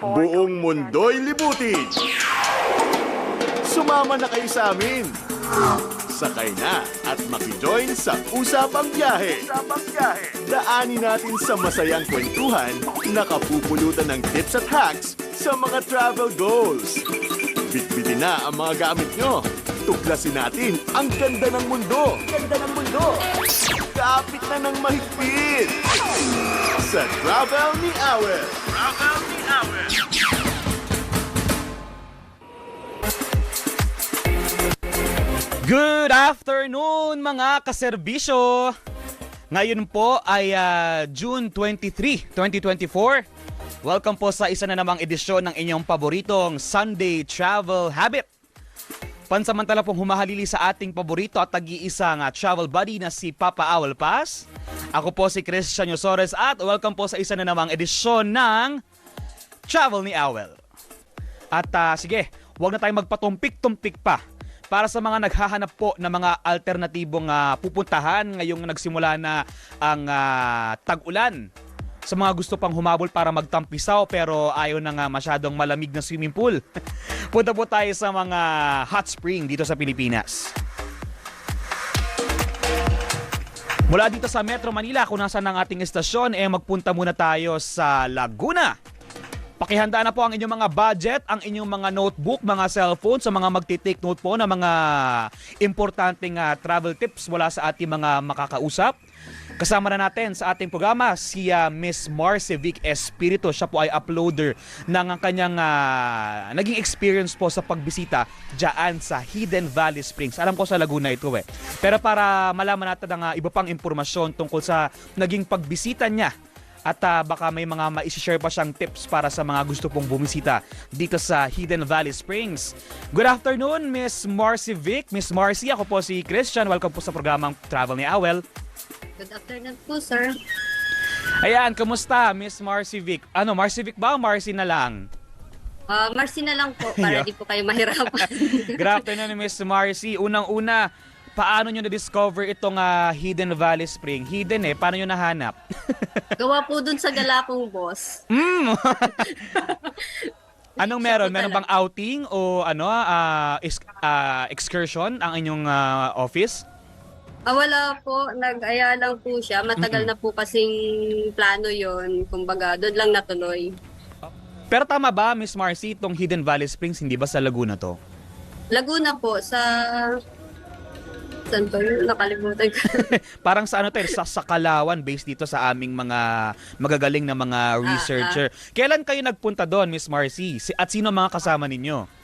Buong mundo'y libutin. Sumama na kayo sa amin. Sakay na at makijoin sa Usapang Biyahe. Daanin natin sa masayang kwentuhan na kapupulutan ng tips at hacks sa mga travel goals. Bitbitin na ang mga gamit nyo. Tuklasin natin ang ganda ng mundo. Kapit na ng mahigpit. Sa Travel ni Awel. Good afternoon mga kaserbisyo! Ngayon po ay June 23, 2024. Welcome po sa isa na namang edisyon ng inyong paboritong Sunday Travel Habit. Pansamantala pong humahalili sa ating paborito at tag-iisang travel buddy na si Papa Awel Paz. Ako po si Christian Yosores at welcome po sa isa na namang edisyon ng Travel ni Awel. At sige, huwag na tayong magpatumpik-tumpik pa. Para sa mga naghahanap po ng mga alternatibong pupuntahan ngayong nagsimula na ang tag-ulan. Sa mga gusto pang humabol para magtampisaw pero ayaw na nga masyadong malamig na swimming pool. Punta po tayo sa mga hot spring dito sa Pilipinas. Mula dito sa Metro Manila, kung nasaan ang ating estasyon, magpunta muna tayo sa Laguna. Pakihanda na po ang inyong mga budget, ang inyong mga notebook, mga cellphone sa mga magti-take note po ng mga importanteng travel tips mula sa ating mga makakausap. Kasama na natin sa ating programa si Miss Marcy Vic Espiritu. Siya po ay uploader ng kanyang naging experience po sa pagbisita dyan sa Hidden Valley Springs. Alam ko sa Laguna ito Pero para malaman natin ang iba pang impormasyon tungkol sa naging pagbisita niya at baka may mga ma-share pa siyang tips para sa mga gusto pong bumisita dito sa Hidden Valley Springs. Good afternoon, Miss Marcy Vic. Miss Marcy, ako po si Christian. Welcome po sa programang Travel ni Awel. Good afternoon po, sir. Ayan, kumusta, Miss Marcy Vic? Ano, Marcy Vic ba o Marcy na lang? Marcy na lang po para di po kayo mahirapan. Good afternoon, Miss Marcy. Unang-una, paano nyo na-discover itong Hidden Valley Spring? Hidden paano nyo nahanap? Gawa po dun sa Galapong Boss. Anong meron? Meron bang outing o excursion ang inyong office? Wala po, nag-aya lang po siya. Matagal na po kasing plano yon. Kumbaga, doon lang natuloy. Pero tama ba, Miss Marcy, itong Hidden Valley Springs, hindi ba sa Laguna to? Laguna po, sa... Saan ba yun? Nakalimutan ko. Parang sa sa Kalawan, based dito sa aming mga magagaling na mga researcher. Kailan kayo nagpunta doon, Miss Marcy? At sino mga kasama ninyo?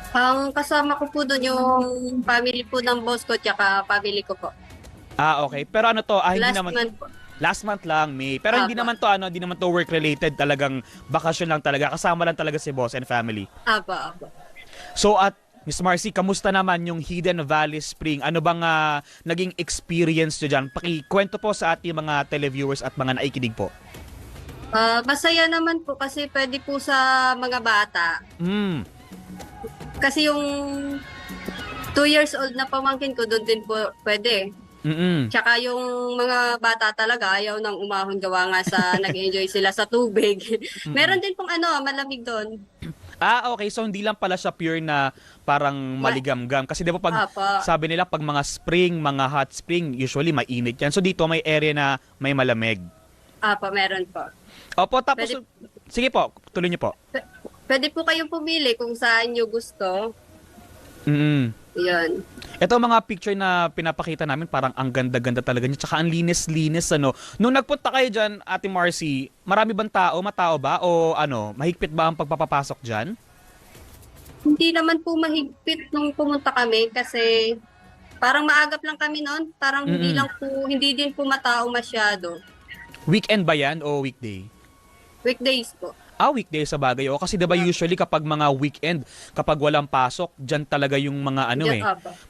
Ang kasama ko po doon yung family po ng boss ko tsaka family ko po. Okay. Pero ano to? Hindi Last naman... month po. Last month lang, May. Pero hindi naman to work related, talagang bakasyon lang talaga. Kasama lang talaga si boss and family. Apa. So at Miss Marcy, kamusta naman yung Hidden Valley Spring? Ano bang naging experience nyo dyan? Pakikwento po sa ating mga televiewers at mga naikinig po. Masaya naman po kasi pwede po sa mga bata. Kasi yung 2 years old na pamangkin ko, doon din po pwede. Tsaka yung mga bata talaga, ayaw nang umahon gawa nga sa nag-enjoy sila sa tubig. Meron din pong malamig doon. Okay. So hindi lang pala siya pure na parang maligamgam. Kasi di ba pag sabi nila pag mga spring, mga hot spring, usually mainit yan. So dito may area na may malamig. Meron po. Opo, tapos... Sige po, tuloy niyo po. Pwede po kayong pumili kung saan nyo gusto. Yan. Ito mga picture na pinapakita namin, parang ang ganda-ganda talaga niya. Tsaka ang linis-linis, Nung nagpunta kayo dyan, Ate Marcy, marami bang tao? Matao ba? O mahigpit ba ang pagpapapasok dyan? Hindi naman po mahigpit nung pumunta kami kasi parang maagap lang kami noon. Parang hindi din po matao masyado. Weekend ba yan o weekday? Weekdays po. Weekday sa bagay. Kasi diba usually kapag mga weekend, kapag walang pasok, dyan talaga yung mga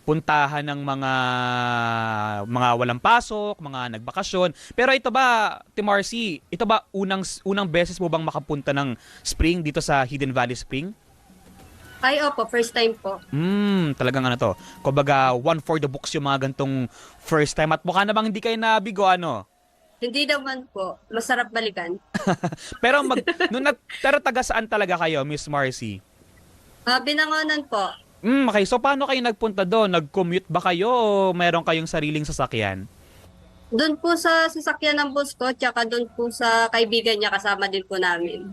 puntahan ng mga walang pasok, mga nagbakasyon. Pero ito ba, Tim Marcy, ito ba unang beses mo bang makapunta ng spring dito sa Hidden Valley Spring? Ay, opo, first time po. Talagang to. Kumbaga, one for the books yung mga gantong first time. At mukha namang hindi kayo nabigo, Hindi naman po. Masarap balikan. Pero pero taga saan talaga kayo, Miss Marcy? Binangonan po. Okay. So paano kayo nagpunta doon? Nag-commute ba kayo o meron kayong sariling sasakyan? Doon po sa sasakyan ng boss ko, tsaka doon po sa kaibigan niya, kasama din po namin.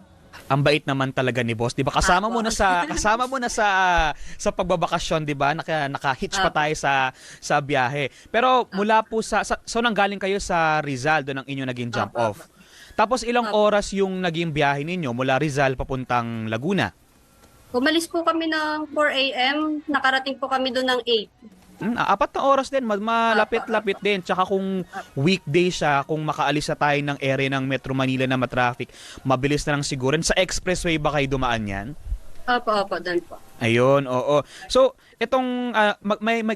Ang bait naman talaga ni boss, 'di ba? Kasama mo na sa pagbabakasyon, 'di ba? Naka-hitch pa tayo sa biyahe. Pero mula po so nanggaling kayo sa Rizal, doon ang inyo naging jump off. Tapos ilang oras yung naging biyahe ninyo mula Rizal papuntang Laguna? Umalis po kami ng 4 a.m. Nakarating po kami doon ng 8. 4 na oras din, malapit-lapit din. Tsaka kung weekday siya, kung makaalis na tayo ng area ng Metro Manila na matraffic, mabilis na lang siguro. Sa expressway ba kayo dumaan yan? Opo, doon po. Ayun, oo. So, itong,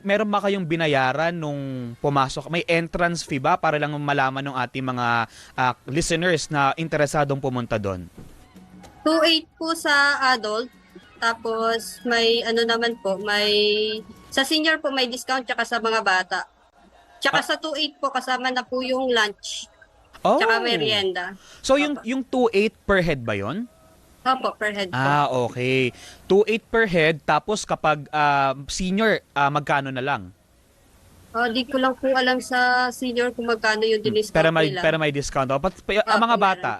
meron ba kayong binayaran nung pumasok? May entrance fee ba para lang malaman ng ating mga listeners na interesadong pumunta doon? 2.8 po sa adult. Tapos may naman po, sa senior po may discount tsaka sa mga bata. Tsaka sa 2.8 po kasama na po yung lunch. Oh. Tsaka merienda. So yung 2.8 per head ba yon? Opo, per head po. Okay. 2.8 per head, tapos kapag senior, magkano na lang? Di ko lang po alam sa senior kung magkano yung diniscount nila. Pero may discount. Ang mga bata?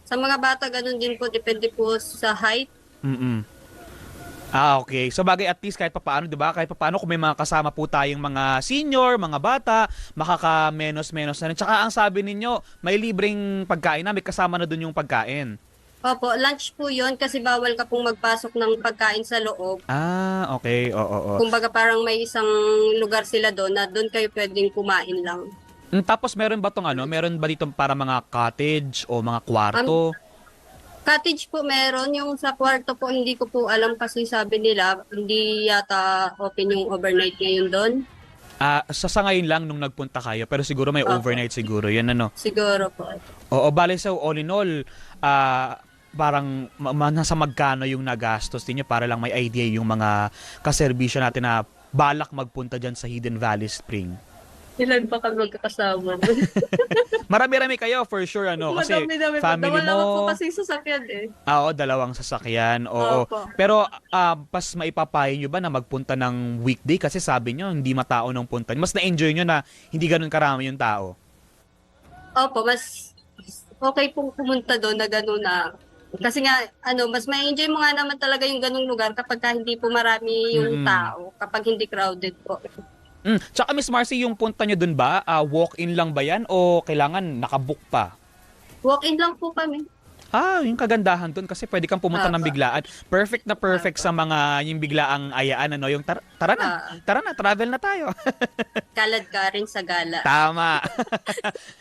Sa mga bata, ganun din po. Depende po sa height. Okay. So bagay, at least kahit papaano, 'di ba? Kahit papaano kung may mga kasama po tayong mga senior, mga bata, makaka-menos-menos na rin. Tsaka ang sabi ninyo, may libreng pagkain na, may kasama na doon yung pagkain. Opo, lunch po 'yon kasi bawal ka pong magpasok ng pagkain sa loob. Okay. Oo. Kumbaga parang may isang lugar sila doon na doon kayo pwedeng kumain lang. Tapos meron ba meron ba dito para mga cottage o mga kwarto? Cottage po meron. Yung sa kwarto po, hindi ko po alam kasi sabi nila, hindi yata open yung overnight ngayon doon. Sa ngayon lang nung nagpunta kayo, pero siguro may overnight siguro. Yan Siguro po. Oo, bale so all in all, parang nasa magkano yung nagastos niyo para lang may idea yung mga kaserbisyo natin na balak magpunta dyan sa Hidden Valley Spring. Ilan pa kami magkakasama? Marami-rami kayo for sure, kasi Madami-dami po. family Dalawa mo. po kasi sasakyan eh. Oo, 2 sasakyan. Oo. Opo. Pero pas maipapayo nyo ba na magpunta ng weekday? Kasi sabi nyo, hindi matao nung punta. Mas na-enjoy nyo na hindi ganun karami yung tao. Opo, mas okay pong pumunta doon na gano'n na. Kasi nga, mas ma-enjoy mo nga naman talaga yung ganung lugar kapag hindi po marami yung tao, kapag hindi crowded po. Tsaka Miss Marcy, yung punta nyo dun ba, walk-in lang ba yan o kailangan nakabook pa? Walk-in lang po kami. Yung kagandahan dun kasi pwede kang pumunta ng biglaan. Perfect na perfect sa mga yung biglaang ayaan, yung tara na, travel na tayo. Kalad ka rin sa gala. Tama.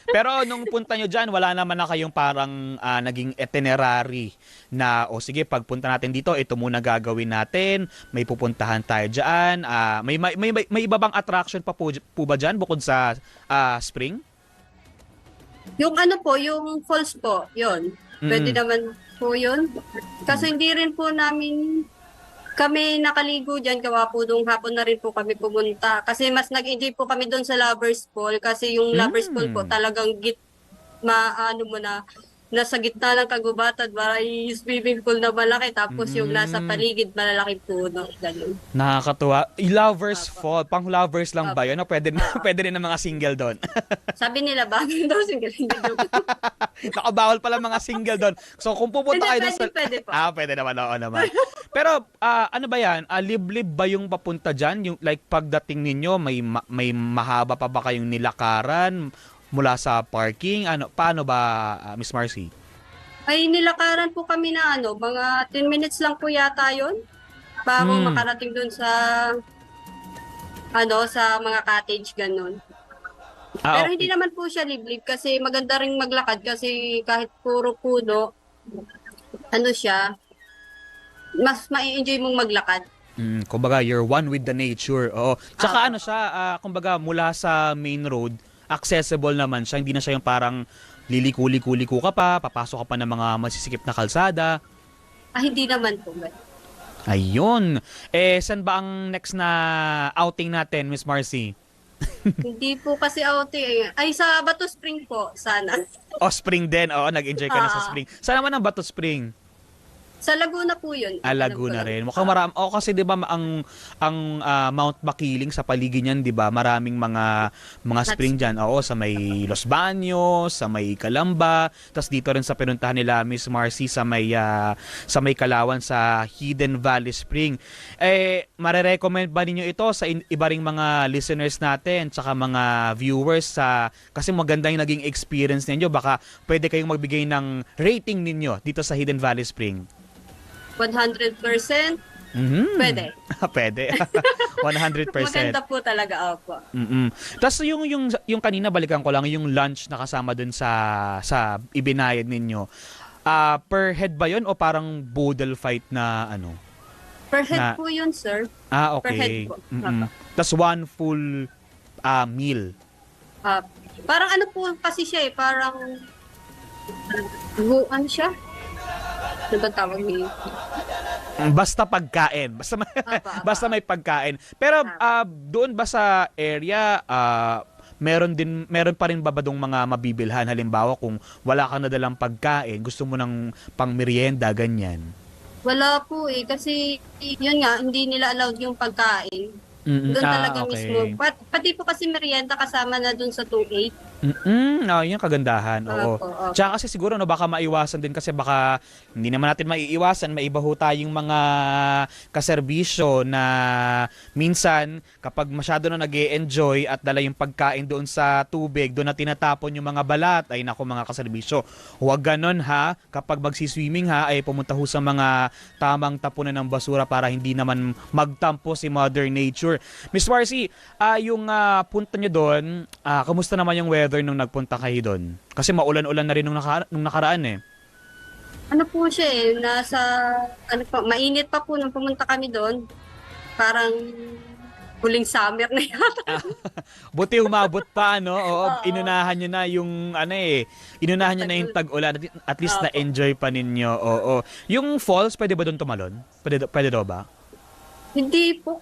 Pero nung punta nyo dyan, wala naman na kayong parang naging itinerary na, sige, pagpunta natin dito, ito muna gagawin natin, may pupuntahan tayo dyan. May iba bang attraction pa po ba dyan bukod sa spring? Yung po, yung falls po, yun. Pwede naman po yun. Kasi hindi rin po kami nakaligo dyan, gawa po nung hapon na rin po kami pumunta. Kasi mas nag-enjoy po kami doon sa Lovers Pool. Kasi yung Lovers Pool po talagang nasa gitna ng kagubatan, may swimming pool na malaki, tapos yung nasa paligid, malalaking puno. Ganun. Nakakatuwa. Lovers Fall, pang lovers lang ba yun? Pwede rin ng mga single doon. Sabi nila, bakit daw single? Nakabawal pala mga single doon. So kung pupunta kayo doon sa... Pwede po. Pwede naman, oo naman. Pero ano ba yan? Liblib ba yung papunta dyan? Yung, like pagdating ninyo, may mahaba pa ba kayong nilakaran mula sa parking? Paano ba, Miss Marcy? Ay, nilakaran po kami na mga 10 minutes lang po yata yun. Bago makarating dun sa sa mga cottage, ganun. Pero hindi naman po siya liblib kasi maganda ring maglakad kasi kahit puro puno, siya, mas ma-enjoy mong maglakad. Kumbaga, you're one with the nature. Oo. Tsaka siya, kumbaga mula sa main road, accessible naman siya. Hindi na siya yung parang liliko-liko ka pa, papasok ka pa ng mga masisikip na kalsada. Hindi naman po. Ayun. Saan ba ang next na outing natin, Miss Marcy? Hindi po kasi outing ay sa Bato Spring po sana. O, spring din. Oo, nag-enjoy ka na sa Ah. spring. Saan naman ang Bato Spring? Sa Laguna po yun. Laguna Alam ko rin. lang. Mukhang kasi 'di ba ang Mount Makiling sa paligid niyan, 'di ba? Maraming mga spring diyan. Oo, sa may Los Baños, sa may Calamba, tapos dito rin sa pinuntahan nila Miss Marcy sa may Kalawan sa Hidden Valley Spring. Mare-recommend ba ninyo ito sa iba ring mga listeners natin tsaka mga viewers kasi maganda yung naging experience ninyo, baka pwede kayong magbigay ng rating ninyo dito sa Hidden Valley Spring. 100%. Pwede. Pwede. 100%. Maganda po talaga, opo. Tapos yung kanina, balikan ko lang yung lunch na kasama dun sa ibinayad ninyo. Per head ba yun o parang boodle fight na ano? Per head po yun, sir. Okay. Per head po. Tapos one full meal. Parang ano po kasi siya parang ano siya? Ano ba tawag niyo? Basta pagkain. Basta may pagkain. Pero doon ba sa area, meron pa rin babadong mga mabibilhan? Halimbawa, kung wala ka na dalang pagkain, gusto mo ng pang merienda, ganyan. Wala po kasi yun nga, hindi nila allowed yung pagkain. Doon talaga okay. mismo. Pati po kasi merienda kasama na doon sa 2.8. Yung kagandahan. Oo. Opo. Tsaka kasi siguro baka maiwasan din kasi baka hindi naman natin maiiwasan, maiba ho tayong mga kaserbisyo na minsan kapag masyado na nag-e-enjoy at dala yung pagkain doon sa tubig, doon na tinatapon yung mga balat, ay nako mga kaserbisyo. Huwag ganon ha, kapag magsiswimming ha, ay pumunta ho sa mga tamang tapunan ng basura para hindi naman magtampo si Mother Nature. Miss Marcy, yung punta nyo doon, kamusta naman yung weather nung nagpunta kayo doon? Kasi maulan-ulan na rin nung nakaraan eh. Ano po siya mainit pa po nung pumunta kami doon. Parang huling summer na yata. Buti umabot pa, no? Oo, inunahan nyo na yung inunahan nyo na yung tag-ulan. At least na-enjoy pa ninyo. Oo. Yung falls, pwede ba doon tumalon? Pwede daw ba? Hindi po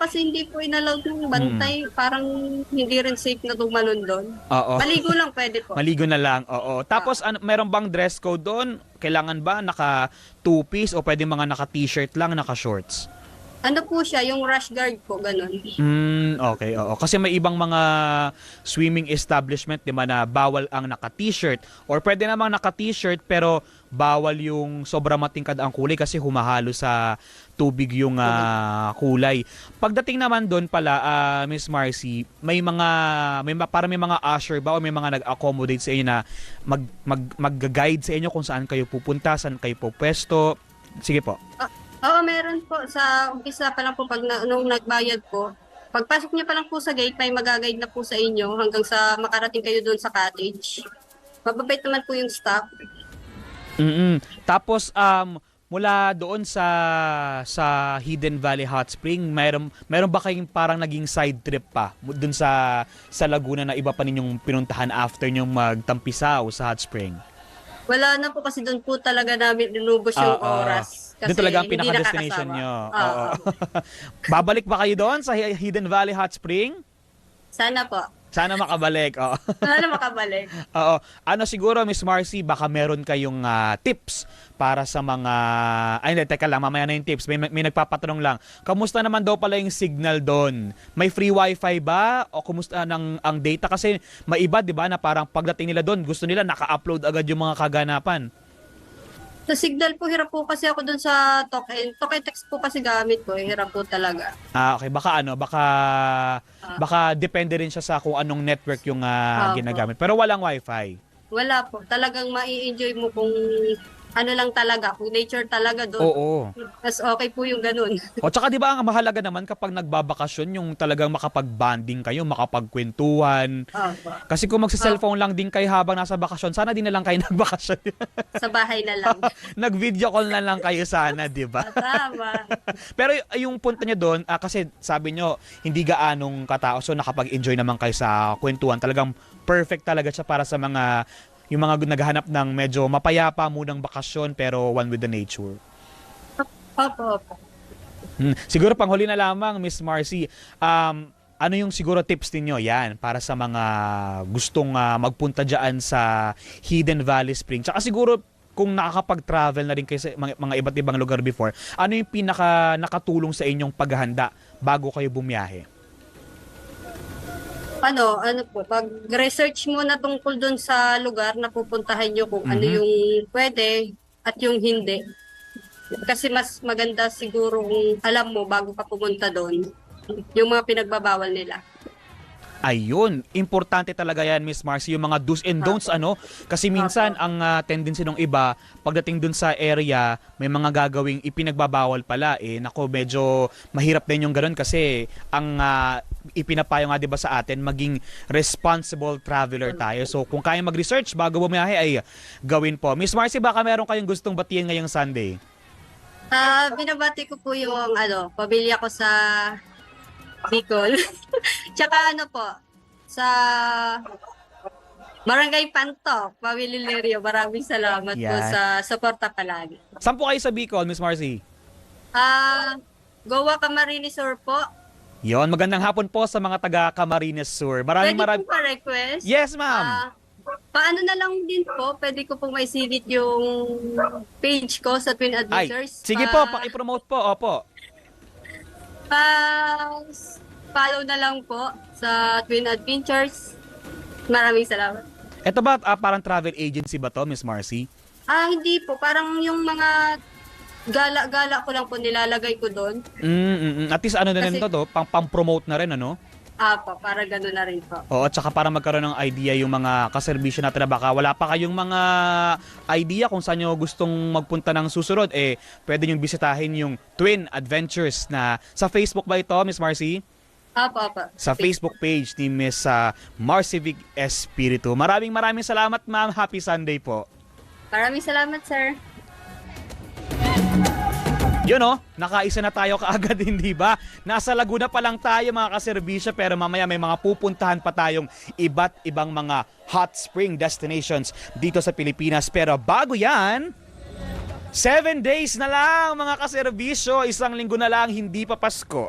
inallowed ng bantay. Parang hindi rin safe na tumalon doon. Oo. Maligo lang pwede po. Maligo na lang, oo. Tapos meron bang dress code doon? Kailangan ba naka two-piece o pwede mga naka t-shirt lang, naka shorts? Ano po siya, yung rash guard po, ganun. Okay, oo. Kasi may ibang mga swimming establishment, di ba, na bawal ang naka-t-shirt or pwede namang naka-t-shirt pero bawal yung sobra matingkad ang kulay kasi humahalo sa tubig yung kulay. Pagdating naman doon pala, Miss Marcy, may mga usher ba o may mga nag-accommodate sa inyo na mag-guide sa inyo kung saan kayo pupunta, saan kayo pupwesto? Sige po. Oo, meron po. Sa umpisa pa lang po, nung nagbayad po, pagpasok niyo pa lang po sa gate, may mag-guide na po sa inyo hanggang sa makarating kayo doon sa cottage. Mababait naman po yung staff. Tapos, mula doon sa Hidden Valley Hot Spring, meron ba kayong parang naging side trip pa doon sa Laguna na iba pa ninyong pinuntahan after nyong magtampisaw sa Hot Spring? Wala na po kasi doon po talaga namin inubos yung oras. Kasi doon talaga ang hindi pinaka-destination nyo. Oo. Babalik ba kayo doon sa Hidden Valley Hot Spring? Sana po. Sana makabalik. Oo. Sana makabalik. Oo. Siguro, Miss Marcy, baka meron kayong tips para sa mga... Ay, hindi, teka lang, mamaya na yung tips. May nagpapatanong lang. Kamusta naman daw pala yung signal doon? May free wifi ba? O kumusta ang data? Kasi may iba, di ba, na parang pagdating nila doon, gusto nila naka-upload agad yung mga kaganapan. Sa signal po, hirap po kasi ako dun sa talk and text po kasi gamit ko. Hirap po talaga. Okay. Baka depende rin siya sa kung anong network yung ginagamit. Pero walang wifi. Wala po. Talagang mai-enjoy mo kung ano lang talaga, kung nature talaga doon. Oo. Mas okay po yung ganun. O tsaka di ba ang mahalaga naman kapag nagbabakasyon yung talagang makapag-bonding kayo, makapagkwentuhan. Kasi kung magsa-cellphone lang din kayo habang nasa bakasyon, sana din na lang kayo nagbakasyon. Sa bahay na lang. Nag-video call na lang kayo sana, di ba? Tama. Pero yung punta niyo doon, kasi sabi niyo hindi gaanong katao, so nakapag-enjoy naman kayo sa kwentuhan. Talagang perfect talaga siya para sa yung mga naghahanap ng medyo mapayapa munang bakasyon pero one with the nature. Opo. Siguro panghuli na lamang, Miss Marcy, ano yung siguro tips ninyo yan para sa mga gustong magpunta dyan sa Hidden Valley Spring? Tsaka siguro kung nakakapag-travel na rin kayo sa mga iba't ibang lugar before, ano yung pinaka nakatulong sa inyong paghahanda bago kayo bumiyahe? Ano po, pag-research muna tungkol dun sa lugar na pupuntahan nyo kung ano Mhm. yung pwede at yung hindi. Kasi mas maganda siguro kung alam mo bago ka pumunta doon yung mga pinagbabawal nila. Ayun, importante talaga yan, Miss Marcy, yung mga do's and don'ts, ano? Kasi minsan, ang tendency ng iba, pagdating dun sa area, may mga gagawing ipinagbabawal pala. Nako, medyo mahirap din yung ganun kasi ang ipinapayo nga 'di ba sa atin, maging responsible traveler tayo. So, kung kaya mag-research bago bumiyahe, ay gawin po. Miss Marcy, baka meron kayong gustong batiin ngayong Sunday? Binabati ko po yung pamilya ko sa Bicol. Tsaka sa Barangay Pantok, Pawililerio. Maraming salamat po Yan. sa suporta palagi. Saan po kayo sa Bicol, Miss Marcy? Goa Camarines Sur po. Yon, magandang hapon po sa mga taga Camarines Sur. Pwede po pa-request? Yes, ma'am. Paano na lang din po, pwede ko pong maisigit yung page ko sa Twin Ay, Adventures. sige po, paki-promote po. Opo. Follow na lang po sa Twin Adventures. Maraming salamat. Ito ba parang travel agency ba to, Miss Marcy? Hindi po. Parang yung mga gala-gala ko lang po nilalagay ko doon. At least ano na rin Kasi- to, pang-promote na rin, ano? Para gano'n na rin po. Oo, at saka para magkaroon ng idea yung mga kaserbisyo natin na baka wala pa kayong mga idea kung saan nyo gustong magpunta ng susunod, pwede nyo bisitahin yung Twin Adventures na sa Facebook ba ito, Miss Marcy? Apo. Sa Facebook page ni Miss Marcivic Espiritu. Maraming salamat, ma'am. Happy Sunday po. Maraming salamat, sir. Yun nakaisa na tayo kaagad, hindi ba? Nasa Laguna pa lang tayo mga kaserbisyo, pero mamaya may mga pupuntahan pa tayong iba't ibang mga hot spring destinations dito sa Pilipinas. Pero bago yan, 7 days na lang mga kaserbisyo, 1 linggo na lang, hindi pa Pasko.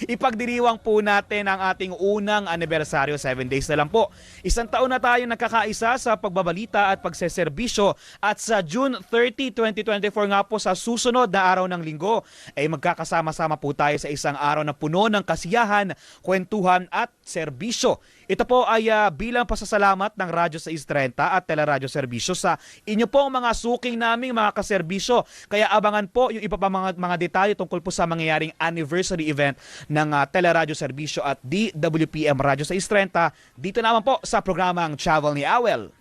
Ipagdiriwang po natin ang ating unang anibersaryo, 7 days na lang po. 1 taon na tayo nagkakaisa sa pagbabalita at pagseserbisyo, at sa June 30, 2024 nga po, sa susunod na araw ng linggo, ay magkakasama-sama po tayo sa isang araw na puno ng kasiyahan, kwentuhan at serbisyo. Ito po ay bilang pasasalamat ng Radyo 630 at Teleradyo Serbisyo sa inyo pong mga suking naming mga kaserbisyo. Kaya abangan po yung iba pa mga detalye tungkol po sa mangyayaring anniversary event ng Teleradyo Serbisyo at DWPM Radyo 630 dito naman po sa programang Travel ni Awel.